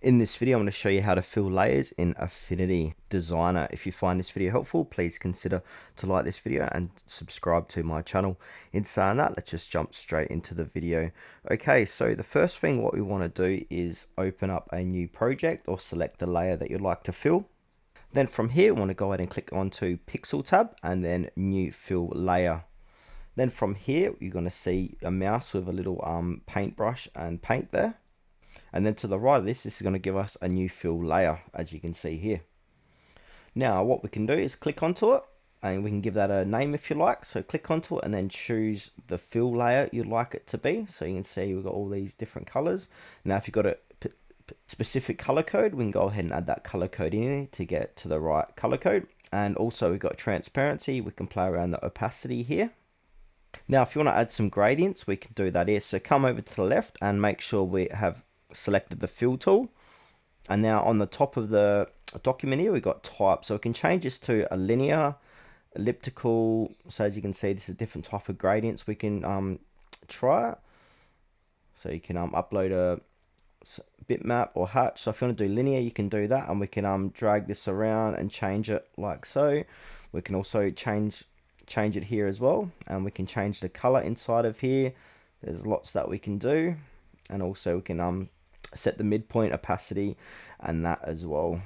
In this video, I'm going to show you how to fill layers in Affinity Designer. If you find this video helpful, please consider to like this video and subscribe to my channel. In saying that, let's just jump straight into the video. Okay, so the first thing what we want to do is open up a new project or select the layer that you'd like to fill. Then from here, we want to go ahead and click onto Pixel tab and then New Fill Layer. Then from here, you're going to see a mouse with a little paintbrush and paint there. And then to the right of this is going to give us a new fill layer, as you can see here. Now what we can do is click onto it, and we can give that a name if you like. So click onto it and then choose the fill layer you'd like it to be. So you can see we've got all these different colors. Now if you've got a specific color code, we can go ahead and add that color code in here to get to the right color code. And also we've got transparency. We can play around the opacity here. Now if you want to add some gradients, we can do that here. So come over to the left and make sure we have selected the fill tool, and now on the top of the document here we've got type, so we can change this to a linear, elliptical. So as you can see, this is a different type of gradients we can try it. So you can upload a bitmap or hatch. So if you want to do linear, you can do that, and we can drag this around and change it like so. We can also change it here as well, and we can change the color inside of here. There's lots that we can do, and also we can set the midpoint opacity and that as well.